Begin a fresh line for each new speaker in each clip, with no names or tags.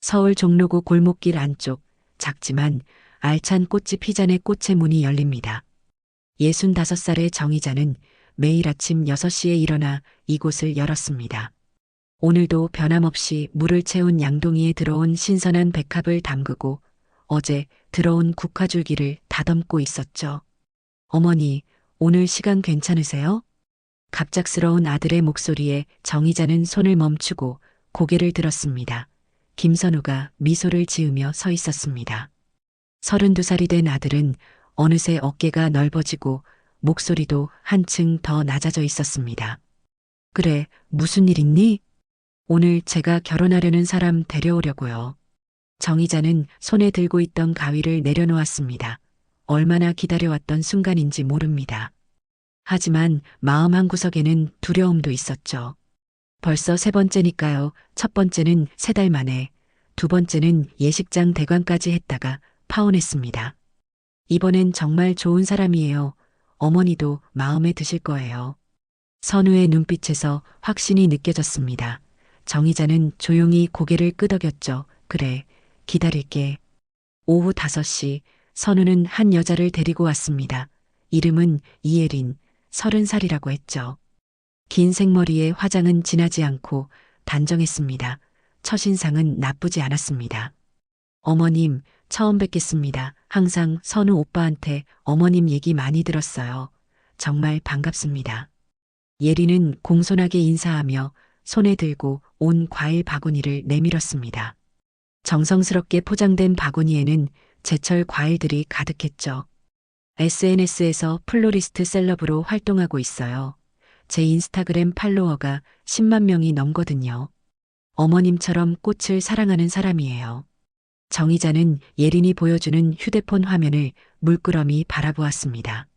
서울 종로구 골목길 안쪽 작지만 알찬 꽃집 희잔의 꽃의 문이 열립니다. 65살의 정의자는 매일 아침 6시에 일어나 이곳을 열었습니다. 오늘도 변함없이 물을 채운 양동이에 들어온 신선한 백합을 담그고 어제 들어온 국화줄기를 다듬고 있었죠. 어머니, 오늘 시간 괜찮으세요? 갑작스러운 아들의 목소리에 정의자는 손을 멈추고 고개를 들었습니다. 김선우가 미소를 지으며 서 있었습니다. 32살이 된 아들은 어느새 어깨가 넓어지고 목소리도 한층 더 낮아져 있었습니다. 그래, 무슨 일 있니? 오늘 제가 결혼하려는 사람 데려오려고요. 정의자는 손에 들고 있던 가위를 내려놓았습니다. 얼마나 기다려왔던 순간인지 모릅니다. 하지만 마음 한구석에는 두려움도 있었죠. 벌써 세 번째니까요. 첫 번째는 3달 만에, 두 번째는 예식장 대관까지 했다가 파혼했습니다. 이번엔 정말 좋은 사람이에요. 어머니도 마음에 드실 거예요. 선우의 눈빛에서 확신이 느껴졌습니다. 정의자는 조용히 고개를 끄덕였죠. 그래, 기다릴게. 오후 5시 선우는 한 여자를 데리고 왔습니다. 이름은 이예린, 30살이라고 했죠. 긴 생머리에 화장은 진하지 않고 단정했습니다. 첫인상은 나쁘지 않았습니다. 어머님, 처음 뵙겠습니다. 항상 선우 오빠한테 어머님 얘기 많이 들었어요. 정말 반갑습니다. 예리는 공손하게 인사하며 손에 들고 온 과일 바구니를 내밀었습니다. 정성스럽게 포장된 바구니에는 제철 과일들이 가득했죠. SNS에서 플로리스트 셀럽으로 활동하고 있어요. 제 인스타그램 팔로워가 10만 명이 넘거든요. 어머님처럼 꽃을 사랑하는 사람이에요. 정의자는 예린이 보여주는 휴대폰 화면을 물끄러미 바라보았습니다.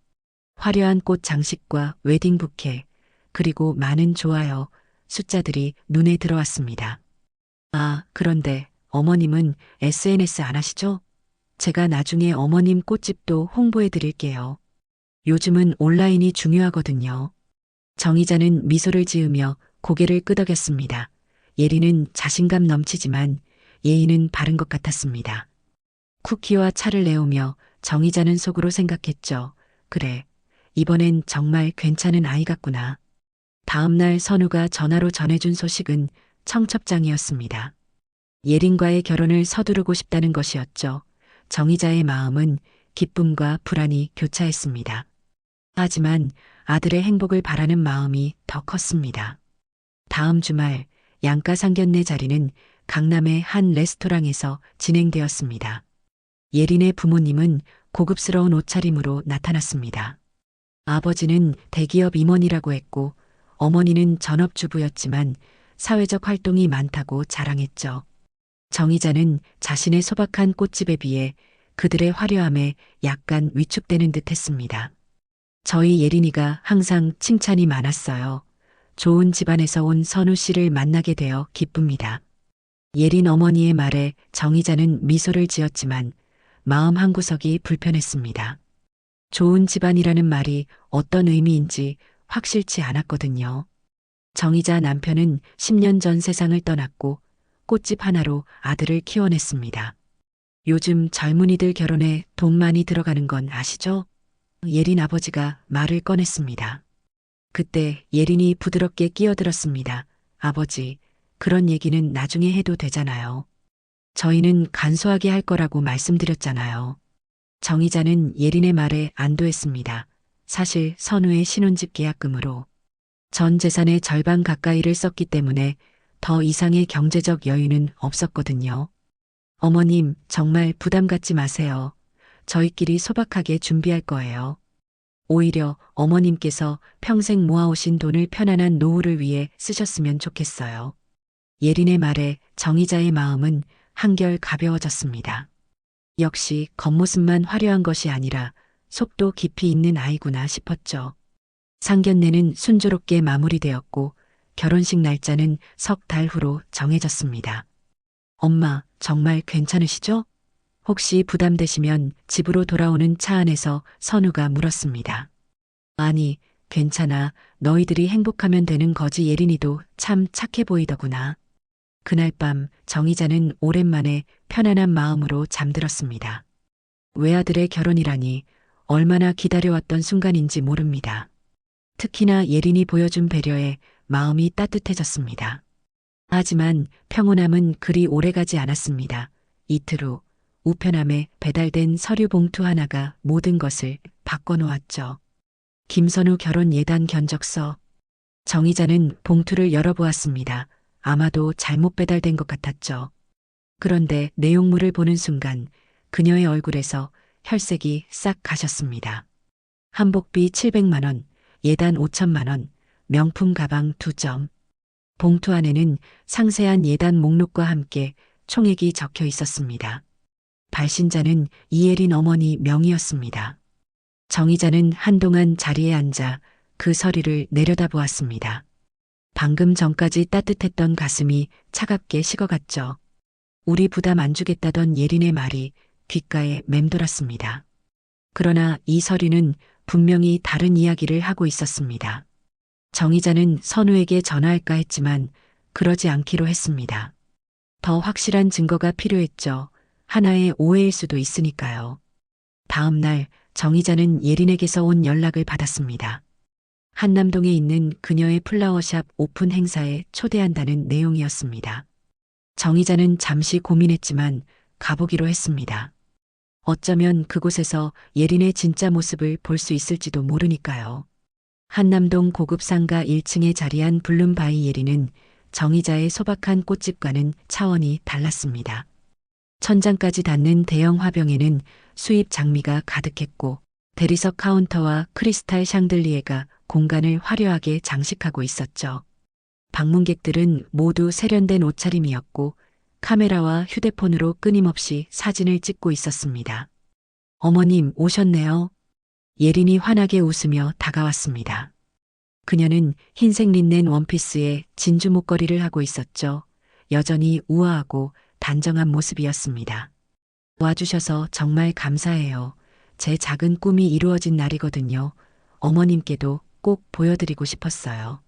화려한 꽃 장식과 웨딩 부케, 그리고 많은 좋아요, 숫자들이 눈에 들어왔습니다. 아, 그런데 어머님은 SNS 안 하시죠? 제가 나중에 어머님 꽃집도 홍보해 드릴게요. 요즘은 온라인이 중요하거든요. 정의자는 미소를 지으며 고개를 끄덕였습니다. 예리는 자신감 넘치지만 예의는 바른 것 같았습니다. 쿠키와 차를 내오며 정의자는 속으로 생각했죠. 그래, 이번엔 정말 괜찮은 아이 같구나. 다음 날 선우가 전화로 전해준 소식은 청첩장이었습니다. 예린과의 결혼을 서두르고 싶다는 것이었죠. 정의자의 마음은 기쁨과 불안이 교차했습니다. 하지만 아들의 행복을 바라는 마음이 더 컸습니다. 다음 주말 양가 상견례 자리는 강남의 한 레스토랑에서 진행되었습니다. 예린의 부모님은 고급스러운 옷차림으로 나타났습니다. 아버지는 대기업 임원이라고 했고 어머니는 전업주부였지만 사회적 활동이 많다고 자랑했죠. 정의자는 자신의 소박한 꽃집에 비해 그들의 화려함에 약간 위축되는 듯 했습니다. 저희 예린이가 항상 칭찬이 많았어요. 좋은 집안에서 온 선우 씨를 만나게 되어 기쁩니다. 예린 어머니의 말에 정의자는 미소를 지었지만 마음 한구석이 불편했습니다. 좋은 집안이라는 말이 어떤 의미인지 확실치 않았거든요. 정의자 남편은 10년 전 세상을 떠났고 꽃집 하나로 아들을 키워냈습니다. 요즘 젊은이들 결혼에 돈 많이 들어가는 건 아시죠? 예린 아버지가 말을 꺼냈습니다. 그때 예린이 부드럽게 끼어들었습니다. 아버지, 그런 얘기는 나중에 해도 되잖아요. 저희는 간소하게 할 거라고 말씀드렸잖아요. 정의자는 예린의 말에 안도했습니다. 사실 선우의 신혼집 계약금으로 전 재산의 절반 가까이를 썼기 때문에 더 이상의 경제적 여유는 없었거든요. 어머님, 정말 부담 갖지 마세요. 저희끼리 소박하게 준비할 거예요. 오히려 어머님께서 평생 모아오신 돈을 편안한 노후를 위해 쓰셨으면 좋겠어요. 예린의 말에 정의자의 마음은 한결 가벼워졌습니다. 역시 겉모습만 화려한 것이 아니라 속도 깊이 있는 아이구나 싶었죠. 상견례는 순조롭게 마무리되었고 결혼식 날짜는 3달 후로 정해졌습니다. 엄마, 정말 괜찮으시죠? 혹시 부담되시면 집으로 돌아오는 차 안에서 선우가 물었습니다. 아니, 괜찮아. 너희들이 행복하면 되는 거지. 예린이도 참 착해 보이더구나. 그날 밤 정희자는 오랜만에 편안한 마음으로 잠들었습니다. 외아들의 결혼이라니 얼마나 기다려왔던 순간인지 모릅니다. 특히나 예린이 보여준 배려에 마음이 따뜻해졌습니다. 하지만 평온함은 그리 오래가지 않았습니다. 이틀 후 우편함에 배달된 서류 봉투 하나가 모든 것을 바꿔놓았죠. 김선우 결혼 예단 견적서. 정희자는 봉투를 열어보았습니다. 아마도 잘못 배달된 것 같았죠. 그런데 내용물을 보는 순간 그녀의 얼굴에서 혈색이 싹 가셨습니다. 한복비 700만 원, 예단 5천만 원, 명품 가방 2점. 봉투 안에는 상세한 예단 목록과 함께 총액이 적혀 있었습니다. 발신자는 이예린 어머니 명의였습니다. 정희자는 한동안 자리에 앉아 그 서류를 내려다보았습니다. 방금 전까지 따뜻했던 가슴이 차갑게 식어갔죠. 우리 부담 안 주겠다던 예린의 말이 귓가에 맴돌았습니다. 그러나 이 서류는 분명히 다른 이야기를 하고 있었습니다. 정희자는 선우에게 전화할까 했지만 그러지 않기로 했습니다. 더 확실한 증거가 필요했죠. 하나의 오해일 수도 있으니까요. 다음 날 정희자는 예린에게서 온 연락을 받았습니다. 한남동에 있는 그녀의 플라워샵 오픈 행사에 초대한다는 내용이었습니다. 정희자는 잠시 고민했지만 가보기로 했습니다. 어쩌면 그곳에서 예린의 진짜 모습을 볼 수 있을지도 모르니까요. 한남동 고급 상가 1층에 자리한 블룸바이 예린은 정희자의 소박한 꽃집과는 차원이 달랐습니다. 천장까지 닿는 대형 화병에는 수입 장미가 가득했고 대리석 카운터와 크리스탈 샹들리에가 공간을 화려하게 장식하고 있었죠. 방문객들은 모두 세련된 옷차림이었고 카메라와 휴대폰으로 끊임없이 사진을 찍고 있었습니다. 어머님 오셨네요. 예린이 환하게 웃으며 다가왔습니다. 그녀는 흰색 린넨 원피스에 진주 목걸이를 하고 있었죠. 여전히 우아하고 단정한 모습이었습니다. 와주셔서 정말 감사해요. 제 작은 꿈이 이루어진 날이거든요. 어머님께도 꼭 보여드리고 싶었어요.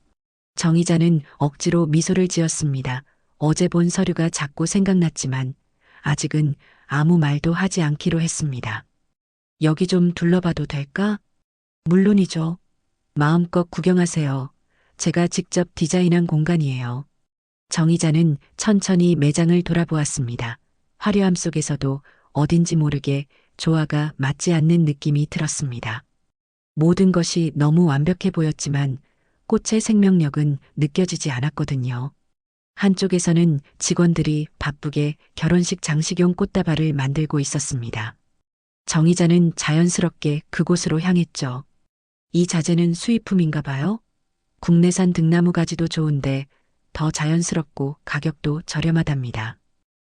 정희자는 억지로 미소를 지었습니다. 어제 본 서류가 자꾸 생각났지만 아직은 아무 말도 하지 않기로 했습니다. 여기 좀 둘러봐도 될까? 물론이죠. 마음껏 구경하세요. 제가 직접 디자인한 공간이에요. 정희자는 천천히 매장을 돌아보았습니다. 화려함 속에서도 어딘지 모르게 조화가 맞지 않는 느낌이 들었습니다. 모든 것이 너무 완벽해 보였지만 꽃의 생명력은 느껴지지 않았거든요. 한쪽에서는 직원들이 바쁘게 결혼식 장식용 꽃다발을 만들고 있었습니다. 정희자는 자연스럽게 그곳으로 향했죠. 이 자재는 수입품인가 봐요? 국내산 등나무 가지도 좋은데 더 자연스럽고 가격도 저렴하답니다.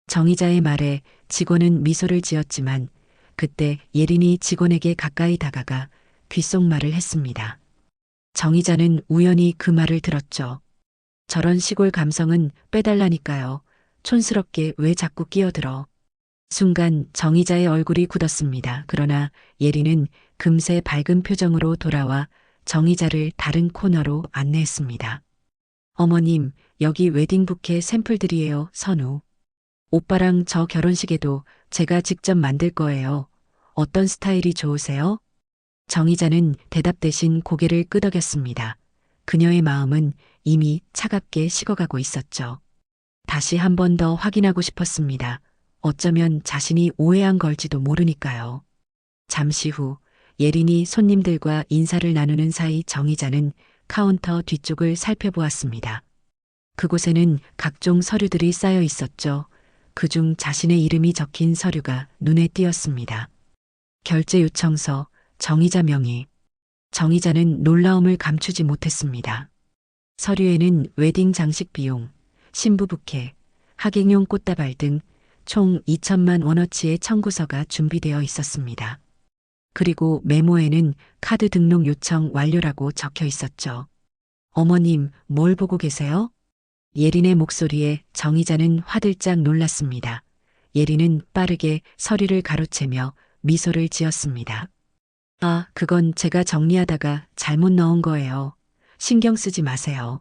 정희자의 말에 직원은 미소를 지었지만 그때 예린이 직원에게 가까이 다가가 귓속말을 했습니다. 정희자는 우연히 그 말을 들었죠. 저런 시골 감성은 빼달라니까요. 촌스럽게 왜 자꾸 끼어들어. 순간 정희자의 얼굴이 굳었습니다. 그러나 예린은 금세 밝은 표정으로 돌아와 정희자를 다른 코너로 안내했습니다. 어머님, 여기 웨딩 부케 샘플들이에요, 선우. 오빠랑 저 결혼식에도 제가 직접 만들 거예요. 어떤 스타일이 좋으세요? 정희자는 대답 대신 고개를 끄덕였습니다. 그녀의 마음은 이미 차갑게 식어가고 있었죠. 다시 한 번 더 확인하고 싶었습니다. 어쩌면 자신이 오해한 걸지도 모르니까요. 잠시 후 예린이 손님들과 인사를 나누는 사이 정희자는 카운터 뒤쪽을 살펴보았습니다. 그곳에는 각종 서류들이 쌓여 있었죠. 그중 자신의 이름이 적힌 서류가 눈에 띄었습니다. 결제 요청서, 정희자 명의. 정희자는 놀라움을 감추지 못했습니다. 서류에는 웨딩 장식 비용, 신부 부케, 하객용 꽃다발 등 총 2천만 원어치의 청구서가 준비되어 있었습니다. 그리고 메모에는 카드 등록 요청 완료라고 적혀 있었죠. 어머님, 뭘 보고 계세요? 예린의 목소리에 정희자는 화들짝 놀랐습니다. 예린은 빠르게 서류를 가로채며 미소를 지었습니다. 아, 그건 제가 정리하다가 잘못 넣은 거예요. 신경 쓰지 마세요.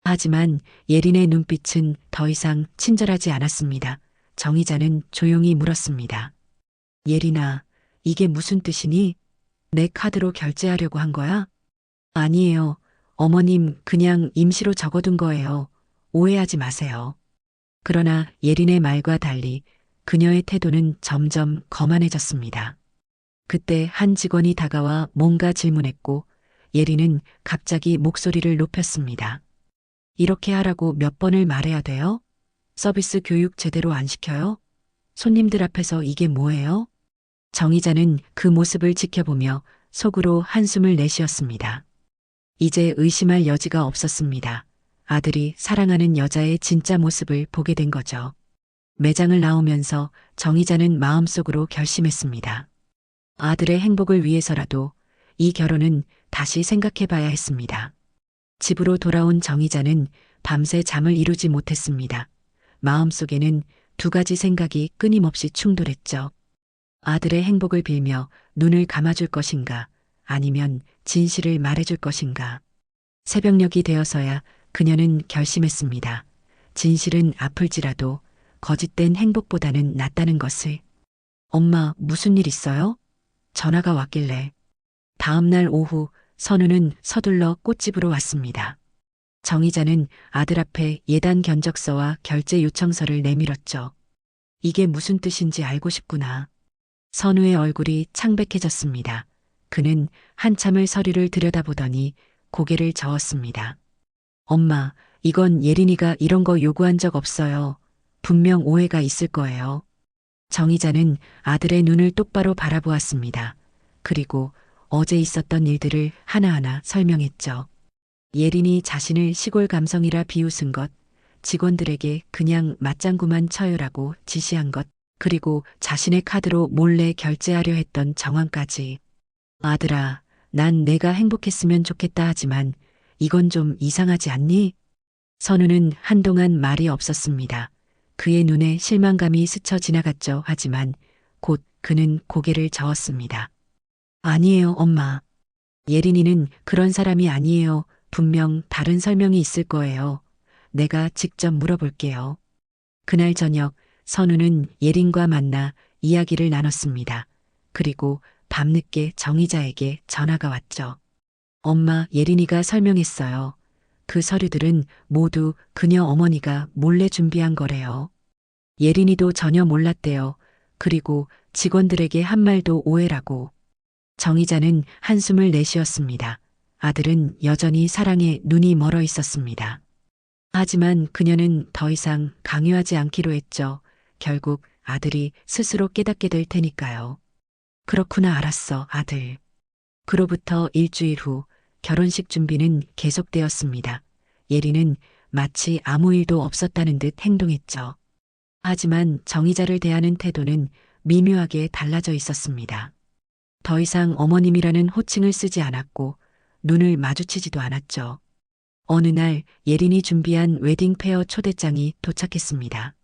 하지만 예린의 눈빛은 더 이상 친절하지 않았습니다. 정의자는 조용히 물었습니다. 예린아, 이게 무슨 뜻이니? 내 카드로 결제하려고 한 거야? 아니에요. 어머님, 그냥 임시로 적어둔 거예요. 오해하지 마세요. 그러나 예린의 말과 달리 그녀의 태도는 점점 거만해졌습니다. 그때 한 직원이 다가와 뭔가 질문했고 예린은 갑자기 목소리를 높였습니다. 이렇게 하라고 몇 번을 말해야 돼요? 서비스 교육 제대로 안 시켜요? 손님들 앞에서 이게 뭐예요? 정의자는 그 모습을 지켜보며 속으로 한숨을 내쉬었습니다. 이제 의심할 여지가 없었습니다. 아들이 사랑하는 여자의 진짜 모습을 보게 된 거죠. 매장을 나오면서 정의자는 마음속으로 결심했습니다. 아들의 행복을 위해서라도 이 결혼은 다시 생각해 봐야 했습니다. 집으로 돌아온 정의자는 밤새 잠을 이루지 못했습니다. 마음속에는 두 가지 생각이 끊임없이 충돌했죠. 아들의 행복을 빌며 눈을 감아줄 것인가, 아니면 진실을 말해줄 것인가. 새벽녘이 되어서야 그녀는 결심했습니다. 진실은 아플지라도 거짓된 행복보다는 낫다는 것을. 엄마, 무슨 일 있어요? 전화가 왔길래. 다음 날 오후 선우는 서둘러 꽃집으로 왔습니다. 정의자는 아들 앞에 예단 견적서와 결제 요청서를 내밀었죠. 이게 무슨 뜻인지 알고 싶구나. 선우의 얼굴이 창백해졌습니다. 그는 한참을 서류를 들여다보더니 고개를 저었습니다. 엄마, 이건 예린이가 이런 거 요구한 적 없어요. 분명 오해가 있을 거예요. 정의자는 아들의 눈을 똑바로 바라보았습니다. 그리고 어제 있었던 일들을 하나하나 설명했죠. 예린이 자신을 시골 감성이라 비웃은 것, 직원들에게 그냥 맞장구만 쳐요라고 지시한 것, 그리고 자신의 카드로 몰래 결제하려 했던 정황까지. 아들아, 난 내가 행복했으면 좋겠다 하지만 이건 좀 이상하지 않니? 선우는 한동안 말이 없었습니다. 그의 눈에 실망감이 스쳐 지나갔죠. 하지만 곧 그는 고개를 저었습니다. 아니에요, 엄마. 예린이는 그런 사람이 아니에요. 분명 다른 설명이 있을 거예요. 내가 직접 물어볼게요. 그날 저녁 선우는 예린과 만나 이야기를 나눴습니다. 그리고 밤늦게 정의자에게 전화가 왔죠. 엄마, 예린이가 설명했어요. 그 서류들은 모두 그녀 어머니가 몰래 준비한 거래요. 예린이도 전혀 몰랐대요. 그리고 직원들에게 한 말도 오해라고. 정의자는 한숨을 내쉬었습니다. 아들은 여전히 사랑에 눈이 멀어 있었습니다. 하지만 그녀는 더 이상 강요하지 않기로 했죠. 결국 아들이 스스로 깨닫게 될 테니까요. 그렇구나, 알았어, 아들. 그로부터 일주일 후 결혼식 준비는 계속되었습니다. 예린은 마치 아무 일도 없었다는 듯 행동했죠. 하지만 정의자를 대하는 태도는 미묘하게 달라져 있었습니다. 더 이상 어머님이라는 호칭을 쓰지 않았고 눈을 마주치지도 않았죠. 어느 날 예린이 준비한 웨딩페어 초대장이 도착했습니다.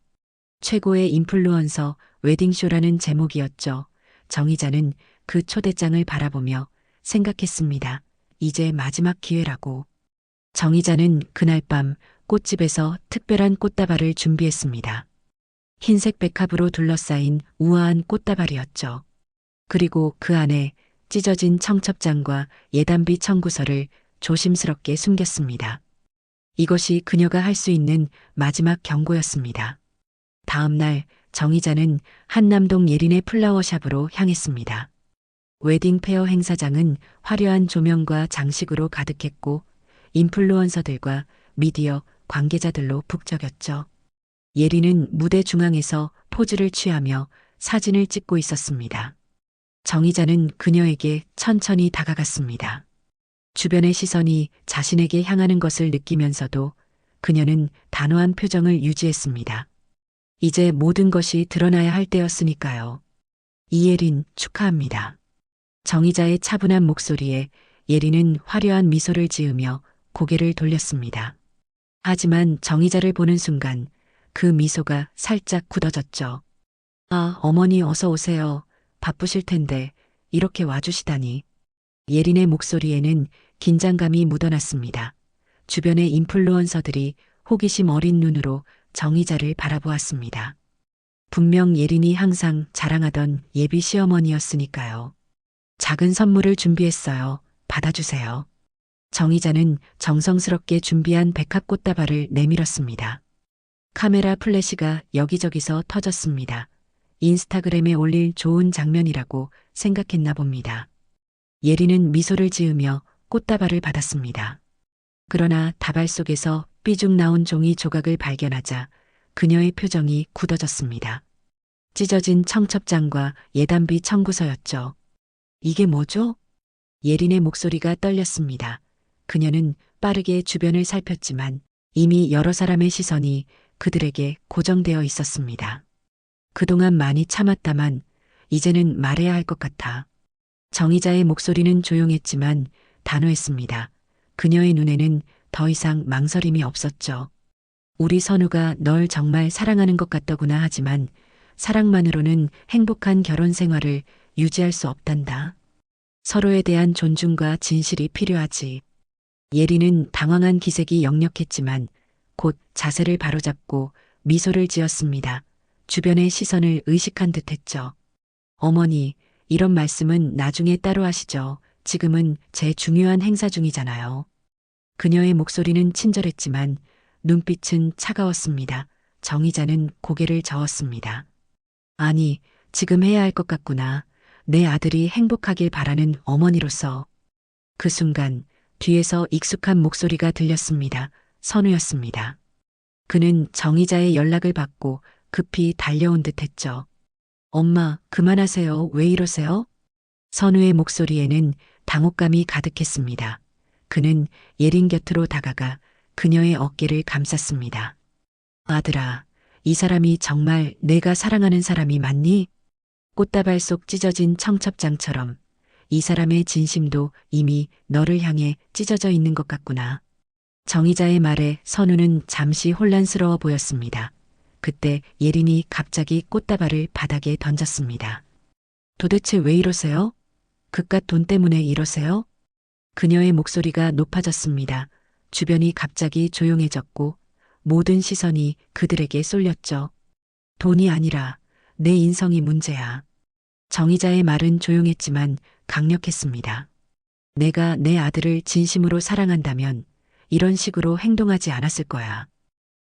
최고의 인플루언서 웨딩쇼라는 제목이었죠. 정의자는 그 초대장을 바라보며 생각했습니다. 이제 마지막 기회라고. 정의자는 그날 밤 꽃집에서 특별한 꽃다발을 준비했습니다. 흰색 백합으로 둘러싸인 우아한 꽃다발이었죠. 그리고 그 안에 찢어진 청첩장과 예단비 청구서를 조심스럽게 숨겼습니다. 이것이 그녀가 할 수 있는 마지막 경고였습니다. 다음 날 정의자는 한남동 예린의 플라워샵으로 향했습니다. 웨딩페어 행사장은 화려한 조명과 장식으로 가득했고 인플루언서들과 미디어 관계자들로 북적였죠. 예린은 무대 중앙에서 포즈를 취하며 사진을 찍고 있었습니다. 정의자는 그녀에게 천천히 다가갔습니다. 주변의 시선이 자신에게 향하는 것을 느끼면서도 그녀는 단호한 표정을 유지했습니다. 이제 모든 것이 드러나야 할 때였으니까요. 이예린, 축하합니다. 정의자의 차분한 목소리에 예린은 화려한 미소를 지으며 고개를 돌렸습니다. 하지만 정의자를 보는 순간 그 미소가 살짝 굳어졌죠. 아, 어머니 어서 오세요. 바쁘실 텐데 이렇게 와주시다니. 예린의 목소리에는 긴장감이 묻어났습니다. 주변의 인플루언서들이 호기심 어린 눈으로 정의자를 바라보았습니다. 분명 예린이 항상 자랑하던 예비 시어머니였으니까요. 작은 선물을 준비했어요. 받아주세요. 정의자는 정성스럽게 준비한 백합 꽃다발을 내밀었습니다. 카메라 플래시가 여기저기서 터졌습니다. 인스타그램에 올릴 좋은 장면이라고 생각했나 봅니다. 예린은 미소를 지으며 꽃다발을 받았습니다. 그러나 다발 속에서 삐죽 나온 종이 조각을 발견하자 그녀의 표정이 굳어졌습니다. 찢어진 청첩장과 예단비 청구서였죠. 이게 뭐죠? 예린의 목소리가 떨렸습니다. 그녀는 빠르게 주변을 살폈지만 이미 여러 사람의 시선이 그들에게 고정되어 있었습니다. 그동안 많이 참았다만 이제는 말해야 할 것 같아. 정의자의 목소리는 조용했지만 단호했습니다. 그녀의 눈에는 더 이상 망설임이 없었죠. 우리 선우가 널 정말 사랑하는 것 같더구나 하지만 사랑만으로는 행복한 결혼 생활을 유지할 수 없단다. 서로에 대한 존중과 진실이 필요하지. 예린은 당황한 기색이 역력했지만 곧 자세를 바로잡고 미소를 지었습니다. 주변의 시선을 의식한 듯했죠. 어머니, 이런 말씀은 나중에 따로 하시죠. 지금은 제 중요한 행사 중이잖아요. 그녀의 목소리는 친절했지만 눈빛은 차가웠습니다. 정의자는 고개를 저었습니다. 아니, 지금 해야 할 것 같구나. 내 아들이 행복하길 바라는 어머니로서. 그 순간 뒤에서 익숙한 목소리가 들렸습니다. 선우였습니다. 그는 정의자의 연락을 받고 급히 달려온 듯했죠. 엄마, 그만하세요. 왜 이러세요? 선우의 목소리에는 당혹감이 가득했습니다. 그는 예린 곁으로 다가가 그녀의 어깨를 감쌌습니다. 아들아, 이 사람이 정말 내가 사랑하는 사람이 맞니? 꽃다발 속 찢어진 청첩장처럼 이 사람의 진심도 이미 너를 향해 찢어져 있는 것 같구나. 정의자의 말에 선우는 잠시 혼란스러워 보였습니다. 그때 예린이 갑자기 꽃다발을 바닥에 던졌습니다. 도대체 왜 이러세요? 그깟 돈 때문에 이러세요? 그녀의 목소리가 높아졌습니다. 주변이 갑자기 조용해졌고 모든 시선이 그들에게 쏠렸죠. 돈이 아니라 내 인성이 문제야. 정의자의 말은 조용했지만 강력했습니다. 내가 내 아들을 진심으로 사랑한다면 이런 식으로 행동하지 않았을 거야.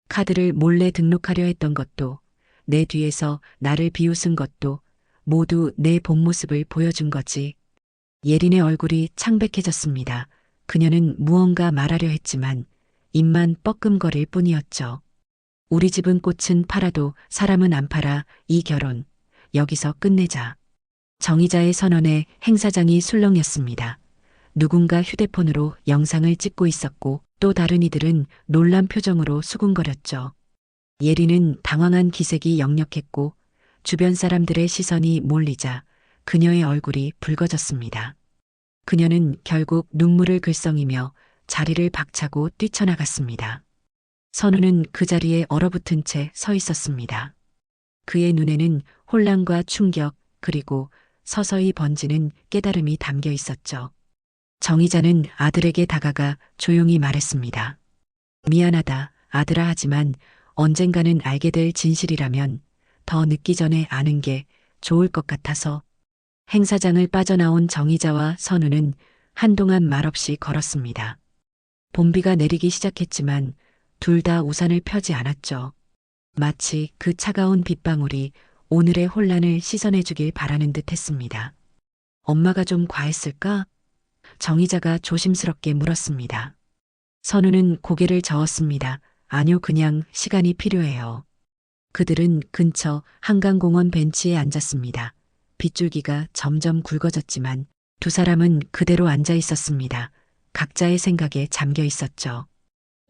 카드를 몰래 등록하려 했던 것도, 내 뒤에서 나를 비웃은 것도 모두 내 본 모습을 보여준 거지. 예린의 얼굴이 창백해졌습니다. 그녀는 무언가 말하려 했지만 입만 뻐끔거릴 뿐이었죠. 우리 집은 꽃은 팔아도 사람은 안 팔아. 이 결혼 여기서 끝내자. 정의자의 선언에 행사장이 술렁였습니다. 누군가 휴대폰으로 영상을 찍고 있었고 또 다른 이들은 놀란 표정으로 수군거렸죠. 예린은 당황한 기색이 역력했고 주변 사람들의 시선이 몰리자 그녀의 얼굴이 붉어졌습니다. 그녀는 결국 눈물을 글썽이며 자리를 박차고 뛰쳐나갔습니다. 선우는 그 자리에 얼어붙은 채 서 있었습니다. 그의 눈에는 혼란과 충격 그리고 서서히 번지는 깨달음이 담겨 있었죠. 정의자는 아들에게 다가가 조용히 말했습니다. 미안하다, 아들아. 하지만 언젠가는 알게 될 진실이라면 더 늦기 전에 아는 게 좋을 것 같아서. 행사장을 빠져나온 정의자와 선우는 한동안 말없이 걸었습니다. 봄비가 내리기 시작했지만 둘 다 우산을 펴지 않았죠. 마치 그 차가운 빗방울이 오늘의 혼란을 씻어내주길 바라는 듯 했습니다. 엄마가 좀 과했을까? 정의자가 조심스럽게 물었습니다. 선우는 고개를 저었습니다. 아니요, 그냥 시간이 필요해요. 그들은 근처 한강공원 벤치에 앉았습니다. 빗줄기가 점점 굵어졌지만 두 사람은 그대로 앉아 있었습니다. 각자의 생각에 잠겨 있었죠.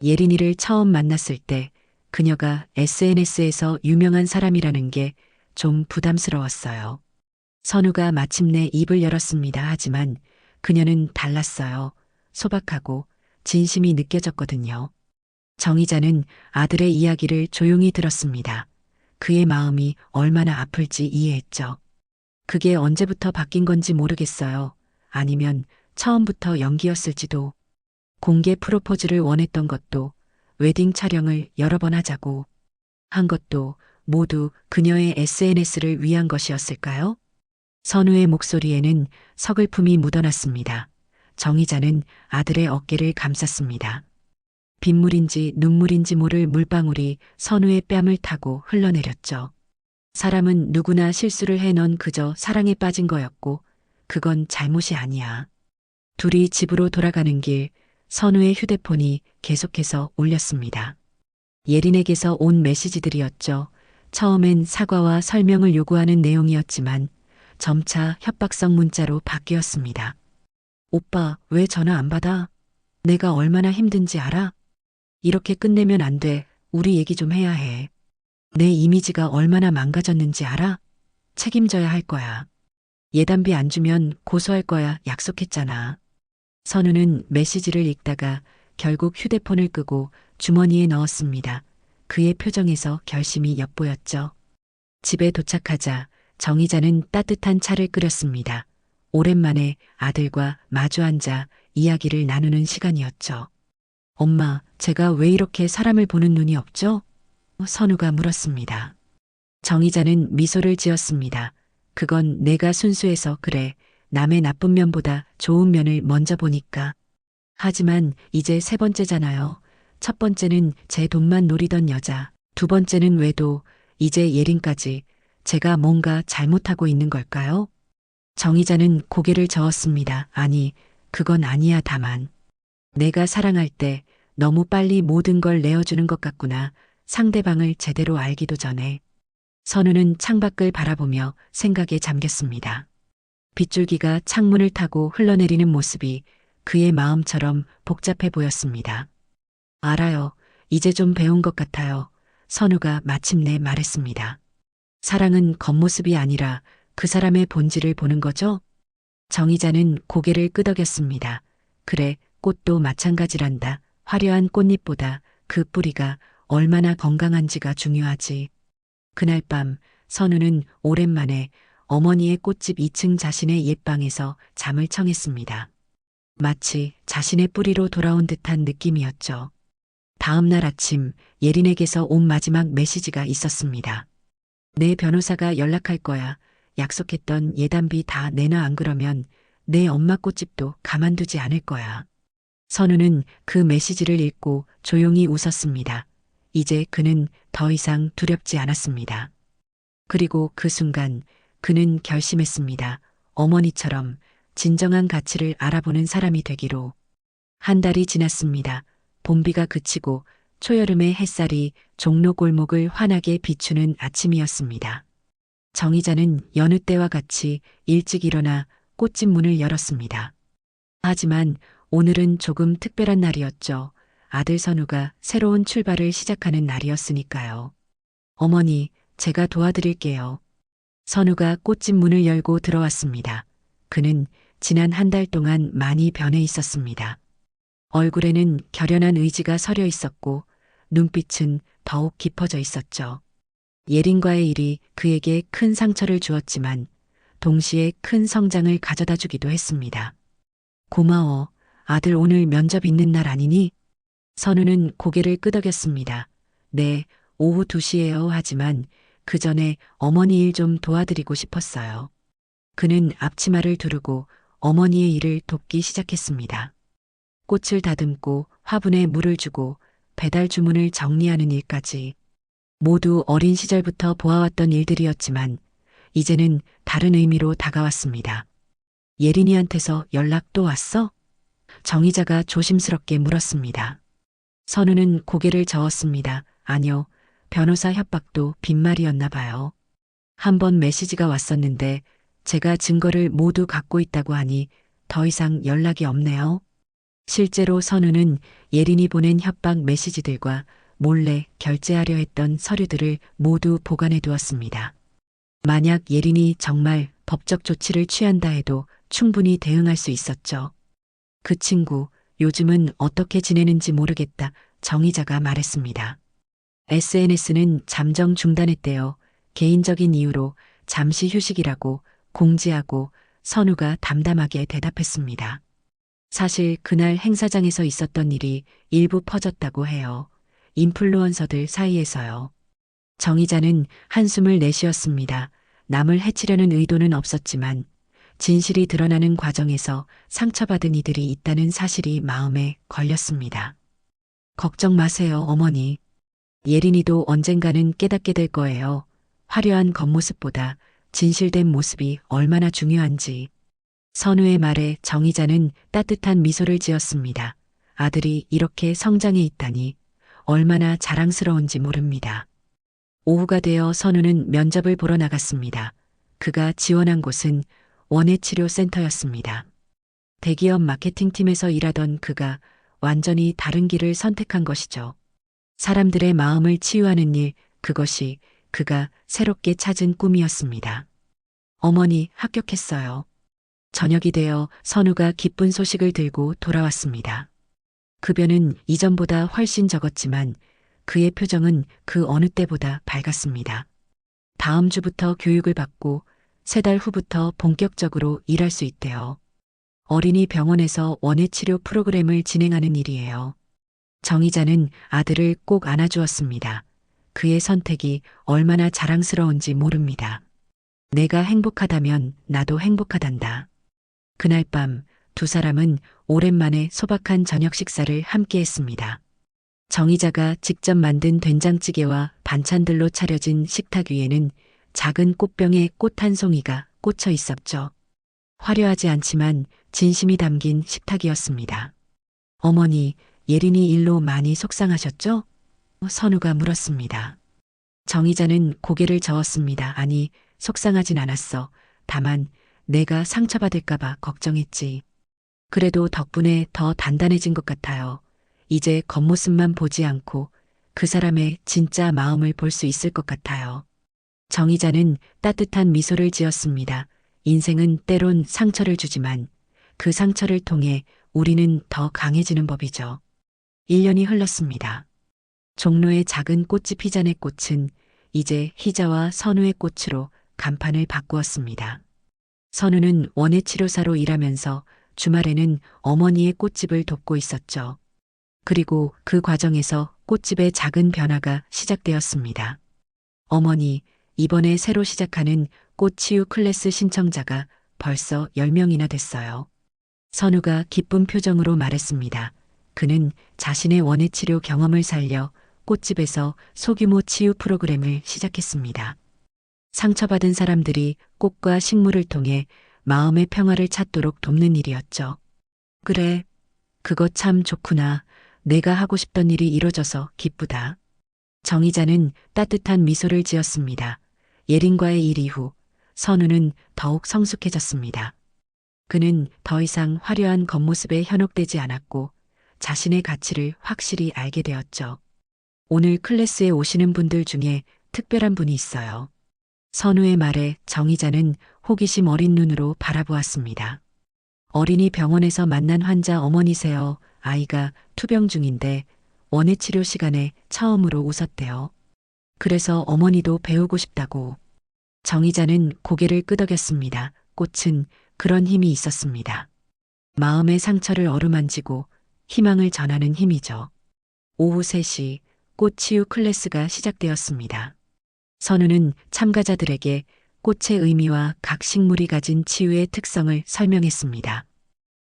예린이를 처음 만났을 때 그녀가 SNS에서 유명한 사람이라는 게 좀 부담스러웠어요. 선우가 마침내 입을 열었습니다. 하지만 그녀는 달랐어요. 소박하고 진심이 느껴졌거든요. 정의자는 아들의 이야기를 조용히 들었습니다. 그의 마음이 얼마나 아플지 이해했죠. 그게 언제부터 바뀐 건지 모르겠어요. 아니면 처음부터 연기였을지도. 공개 프로포즈를 원했던 것도, 웨딩 촬영을 여러 번 하자고 한 것도 모두 그녀의 SNS를 위한 것이었을까요? 선우의 목소리에는 서글픔이 묻어났습니다. 정의자는 아들의 어깨를 감쌌습니다. 빗물인지 눈물인지 모를 물방울이 선우의 뺨을 타고 흘러내렸죠. 사람은 누구나 실수를 해. 넌 그저 사랑에 빠진 거였고 그건 잘못이 아니야. 둘이 집으로 돌아가는 길 선우의 휴대폰이 계속해서 울렸습니다. 예린에게서 온 메시지들이었죠. 처음엔 사과와 설명을 요구하는 내용이었지만 점차 협박성 문자로 바뀌었습니다. 오빠, 왜 전화 안 받아? 내가 얼마나 힘든지 알아? 이렇게 끝내면 안 돼. 우리 얘기 좀 해야 해. 내 이미지가 얼마나 망가졌는지 알아? 책임져야 할 거야. 예단비 안 주면 고소할 거야. 약속했잖아. 선우는 메시지를 읽다가 결국 휴대폰을 끄고 주머니에 넣었습니다. 그의 표정에서 결심이 엿보였죠. 집에 도착하자 정의자는 따뜻한 차를 끓였습니다. 오랜만에 아들과 마주 앉아 이야기를 나누는 시간이었죠. 엄마, 제가 왜 이렇게 사람을 보는 눈이 없죠? 선우가 물었습니다. 정의자는 미소를 지었습니다. 그건 내가 순수해서 그래. 남의 나쁜 면보다 좋은 면을 먼저 보니까. 하지만 이제 세 번째잖아요. 첫 번째는 제 돈만 노리던 여자. 두 번째는 외도. 이제 예린까지. 제가 뭔가 잘못하고 있는 걸까요? 정의자는 고개를 저었습니다. 아니, 그건 아니야. 다만 내가 사랑할 때 너무 빨리 모든 걸 내어주는 것 같구나. 상대방을 제대로 알기도 전에. 선우는 창밖을 바라보며 생각에 잠겼습니다. 빗줄기가 창문을 타고 흘러내리는 모습이 그의 마음처럼 복잡해 보였습니다. 알아요. 이제 좀 배운 것 같아요. 선우가 마침내 말했습니다. 사랑은 겉모습이 아니라 그 사람의 본질을 보는 거죠? 정의자는 고개를 끄덕였습니다. 그래, 꽃도 마찬가지란다. 화려한 꽃잎보다 그 뿌리가 얼마나 건강한지가 중요하지. 그날 밤 선우는 오랜만에 어머니의 꽃집 2층 자신의 옛방에서 잠을 청했습니다. 마치 자신의 뿌리로 돌아온 듯한 느낌이었죠. 다음 날 아침 예린에게서 온 마지막 메시지가 있었습니다. 내 변호사가 연락할 거야. 약속했던 예단비 다 내놔. 안 그러면 내 엄마 꽃집도 가만두지 않을 거야. 선우는 그 메시지를 읽고 조용히 웃었습니다. 이제 그는 더 이상 두렵지 않았습니다. 그리고 그 순간 그는 결심했습니다. 어머니처럼 진정한 가치를 알아보는 사람이 되기로. 한 달이 지났습니다. 봄비가 그치고 초여름의 햇살이 종로 골목을 환하게 비추는 아침이었습니다. 정의자는 여느 때와 같이 일찍 일어나 꽃집 문을 열었습니다. 하지만 오늘은 조금 특별한 날이었죠. 아들 선우가 새로운 출발을 시작하는 날이었으니까요. 어머니, 제가 도와드릴게요. 선우가 꽃집 문을 열고 들어왔습니다. 그는 지난 한 달 동안 많이 변해 있었습니다. 얼굴에는 결연한 의지가 서려 있었고 눈빛은 더욱 깊어져 있었죠. 예린과의 일이 그에게 큰 상처를 주었지만 동시에 큰 성장을 가져다 주기도 했습니다. 고마워. 아들 오늘 면접 있는 날 아니니? 선우는 고개를 끄덕였습니다. 네, 오후 2시에요. 하지만 그 전에 어머니 일 좀 도와드리고 싶었어요. 그는 앞치마를 두르고 어머니의 일을 돕기 시작했습니다. 꽃을 다듬고 화분에 물을 주고 배달 주문을 정리하는 일까지. 모두 어린 시절부터 보아왔던 일들이었지만 이제는 다른 의미로 다가왔습니다. 예린이한테서 연락 또 왔어? 정의자가 조심스럽게 물었습니다. 선우는 고개를 저었습니다. 아니요. 변호사 협박도 빈말이었나 봐요. 한 번 메시지가 왔었는데 제가 증거를 모두 갖고 있다고 하니 더 이상 연락이 없네요. 실제로 선우는 예린이 보낸 협박 메시지들과 몰래 결제하려 했던 서류들을 모두 보관해 두었습니다. 만약 예린이 정말 법적 조치를 취한다 해도 충분히 대응할 수 있었죠. 그 친구, 요즘은 어떻게 지내는지 모르겠다. 정의자가 말했습니다. SNS는 잠정 중단했대요. 개인적인 이유로 잠시 휴식이라고 공지하고 선우가 담담하게 대답했습니다. 사실 그날 행사장에서 있었던 일이 일부 퍼졌다고 해요. 인플루언서들 사이에서요. 정의자는 한숨을 내쉬었습니다. 남을 해치려는 의도는 없었지만 진실이 드러나는 과정에서 상처받은 이들이 있다는 사실이 마음에 걸렸습니다. 걱정 마세요, 어머니. 예린이도 언젠가는 깨닫게 될 거예요. 화려한 겉모습보다 진실된 모습이 얼마나 중요한지. 선우의 말에 정의자는 따뜻한 미소를 지었습니다. 아들이 이렇게 성장해 있다니 얼마나 자랑스러운지 모릅니다. 오후가 되어 선우는 면접을 보러 나갔습니다. 그가 지원한 곳은 원예치료센터였습니다. 대기업 마케팅팀에서 일하던 그가 완전히 다른 길을 선택한 것이죠. 사람들의 마음을 치유하는 일, 그것이 그가 새롭게 찾은 꿈이었습니다. 어머니, 합격했어요. 저녁이 되어 선우가 기쁜 소식을 들고 돌아왔습니다. 급여는 이전보다 훨씬 적었지만 그의 표정은 그 어느 때보다 밝았습니다. 다음 주부터 교육을 받고 3달 후부터 본격적으로 일할 수 있대요. 어린이 병원에서 원예치료 프로그램을 진행하는 일이에요. 정의자는 아들을 꼭 안아주었습니다. 그의 선택이 얼마나 자랑스러운지 모릅니다. 내가 행복하다면 나도 행복하단다. 그날 밤 두 사람은 오랜만에 소박한 저녁 식사를 함께 했습니다. 정의자가 직접 만든 된장찌개와 반찬들로 차려진 식탁 위에는 작은 꽃병에 꽃 한 송이가 꽂혀 있었죠. 화려하지 않지만 진심이 담긴 식탁이었습니다. 어머니, 예린이 일로 많이 속상하셨죠? 선우가 물었습니다. 정의자는 고개를 저었습니다. 아니, 속상하진 않았어. 다만 내가 상처받을까봐 걱정했지. 그래도 덕분에 더 단단해진 것 같아요. 이제 겉모습만 보지 않고 그 사람의 진짜 마음을 볼 수 있을 것 같아요. 정의자는 따뜻한 미소를 지었습니다. 인생은 때론 상처를 주지만 그 상처를 통해 우리는 더 강해지는 법이죠. 1년이 흘렀습니다. 종로의 작은 꽃집 희잔의 꽃은 이제 희자와 선우의 꽃으로 간판을 바꾸었습니다. 선우는 원예치료사로 일하면서 주말에는 어머니의 꽃집을 돕고 있었죠. 그리고 그 과정에서 꽃집의 작은 변화가 시작되었습니다. 어머니, 이번에 새로 시작하는 꽃치유 클래스 신청자가 벌써 10명이나 됐어요. 선우가 기쁜 표정으로 말했습니다. 그는 자신의 원예치료 경험을 살려 꽃집에서 소규모 치유 프로그램을 시작했습니다. 상처받은 사람들이 꽃과 식물을 통해 마음의 평화를 찾도록 돕는 일이었죠. 그래, 그거 참 좋구나. 내가 하고 싶던 일이 이뤄져서 기쁘다. 정의자는 따뜻한 미소를 지었습니다. 예린과의 일 이후 선우는 더욱 성숙해졌습니다. 그는 더 이상 화려한 겉모습에 현혹되지 않았고 자신의 가치를 확실히 알게 되었죠. 오늘 클래스에 오시는 분들 중에 특별한 분이 있어요. 선우의 말에 정의자는 호기심 어린 눈으로 바라보았습니다. 어린이 병원에서 만난 환자 어머니세요. 아이가 투병 중인데 원예치료 시간에 처음으로 웃었대요. 그래서 어머니도 배우고 싶다고. 정의자는 고개를 끄덕였습니다. 꽃은 그런 힘이 있었습니다. 마음의 상처를 어루만지고 희망을 전하는 힘이죠. 오후 3시 꽃치유 클래스가 시작되었습니다. 선우는 참가자들에게 꽃의 의미와 각 식물이 가진 치유의 특성을 설명했습니다.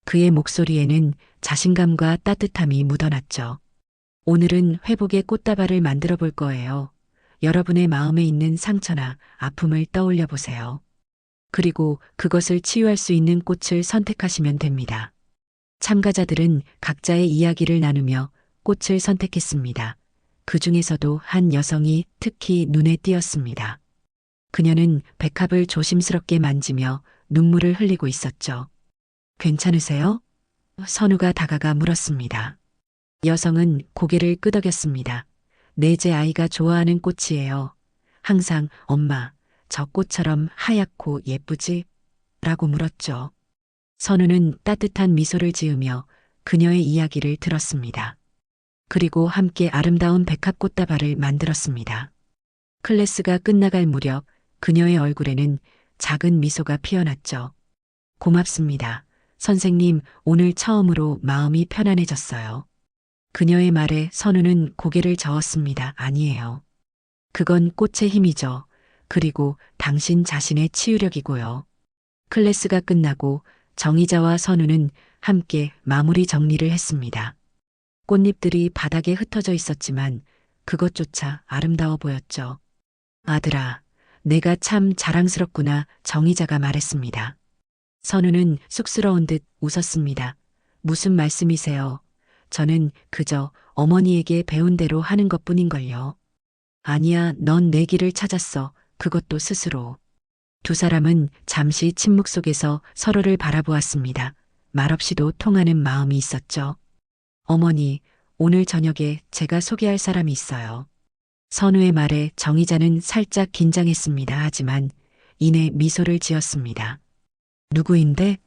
그의 목소리에는 자신감과 따뜻함이 묻어났죠. 오늘은 회복의 꽃다발을 만들어 볼 거예요. 여러분의 마음에 있는 상처나 아픔을 떠올려 보세요. 그리고 그것을 치유할 수 있는 꽃을 선택하시면 됩니다. 참가자들은 각자의 이야기를 나누며 꽃을 선택했습니다. 그 중에서도 한 여성이 특히 눈에 띄었습니다. 그녀는 백합을 조심스럽게 만지며 눈물을 흘리고 있었죠. 괜찮으세요? 선우가 다가가 물었습니다. 여성은 고개를 끄덕였습니다. 넷째 아이가 좋아하는 꽃이에요. 항상 엄마, 저 꽃처럼 하얗고 예쁘지? 라고 물었죠. 선우는 따뜻한 미소를 지으며 그녀의 이야기를 들었습니다. 그리고 함께 아름다운 백합 꽃다발을 만들었습니다. 클래스가 끝나갈 무렵 그녀의 얼굴에는 작은 미소가 피어났죠. 고맙습니다. 선생님, 오늘 처음으로 마음이 편안해졌어요. 그녀의 말에 선우는 고개를 저었습니다. 아니에요. 그건 꽃의 힘이죠. 그리고 당신 자신의 치유력이고요. 클래스가 끝나고 정의자와 선우는 함께 마무리 정리를 했습니다. 꽃잎들이 바닥에 흩어져 있었지만 그것조차 아름다워 보였죠. 아들아, 내가 참 자랑스럽구나, 정의자가 말했습니다. 선우는 쑥스러운 듯 웃었습니다. 무슨 말씀이세요? 저는 그저 어머니에게 배운 대로 하는 것뿐인걸요. 아니야, 넌 내 길을 찾았어. 그것도 스스로. 두 사람은 잠시 침묵 속에서 서로를 바라보았습니다. 말없이도 통하는 마음이 있었죠. 어머니, 오늘 저녁에 제가 소개할 사람이 있어요. 선우의 말에 정의자는 살짝 긴장했습니다. 하지만 이내 미소를 지었습니다. 누구인데?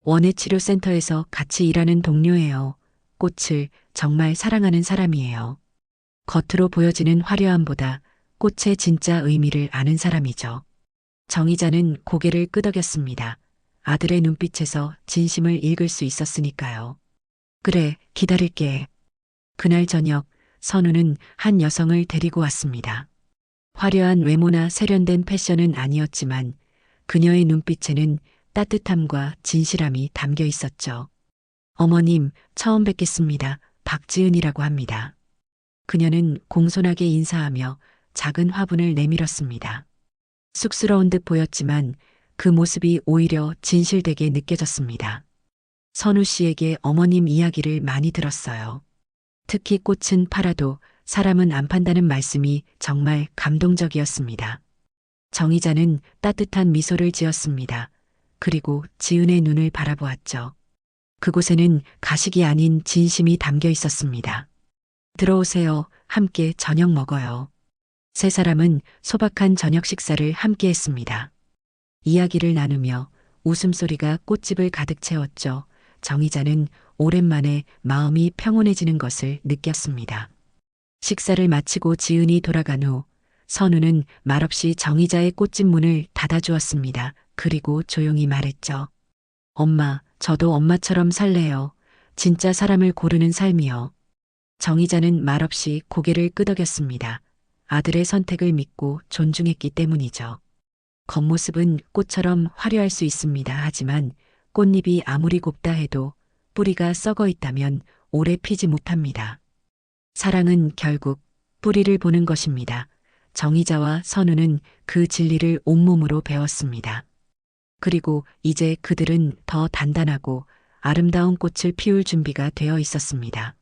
원예치료센터에서 같이 일하는 동료예요. 꽃을 정말 사랑하는 사람이에요. 겉으로 보여지는 화려함보다 꽃의 진짜 의미를 아는 사람이죠. 정의자는 고개를 끄덕였습니다. 아들의 눈빛에서 진심을 읽을 수 있었으니까요. 그래, 기다릴게. 그날 저녁, 선우는 한 여성을 데리고 왔습니다. 화려한 외모나 세련된 패션은 아니었지만 그녀의 눈빛에는 따뜻함과 진실함이 담겨 있었죠. 어머님, 처음 뵙겠습니다. 박지은이라고 합니다. 그녀는 공손하게 인사하며 작은 화분을 내밀었습니다. 쑥스러운 듯 보였지만 그 모습이 오히려 진실되게 느껴졌습니다. 선우 씨에게 어머님 이야기를 많이 들었어요. 특히 꽃은 팔아도 사람은 안 판다는 말씀이 정말 감동적이었습니다. 정의자는 따뜻한 미소를 지었습니다. 그리고 지은의 눈을 바라보았죠. 그곳에는 가식이 아닌 진심이 담겨 있었습니다. 들어오세요. 함께 저녁 먹어요. 세 사람은 소박한 저녁 식사를 함께 했습니다. 이야기를 나누며 웃음소리가 꽃집을 가득 채웠죠. 정의자는 오랜만에 마음이 평온해지는 것을 느꼈습니다. 식사를 마치고 지은이 돌아간 후 선우는 말없이 정의자의 꽃집 문을 닫아주었습니다. 그리고 조용히 말했죠. 엄마, 저도 엄마처럼 살래요. 진짜 사람을 고르는 삶이요. 정의자는 말없이 고개를 끄덕였습니다. 아들의 선택을 믿고 존중했기 때문이죠. 겉모습은 꽃처럼 화려할 수 있습니다. 하지만 꽃잎이 아무리 곱다 해도 뿌리가 썩어 있다면 오래 피지 못합니다. 사랑은 결국 뿌리를 보는 것입니다. 정의자와 선우는 그 진리를 온몸으로 배웠습니다. 그리고 이제 그들은 더 단단하고 아름다운 꽃을 피울 준비가 되어 있었습니다.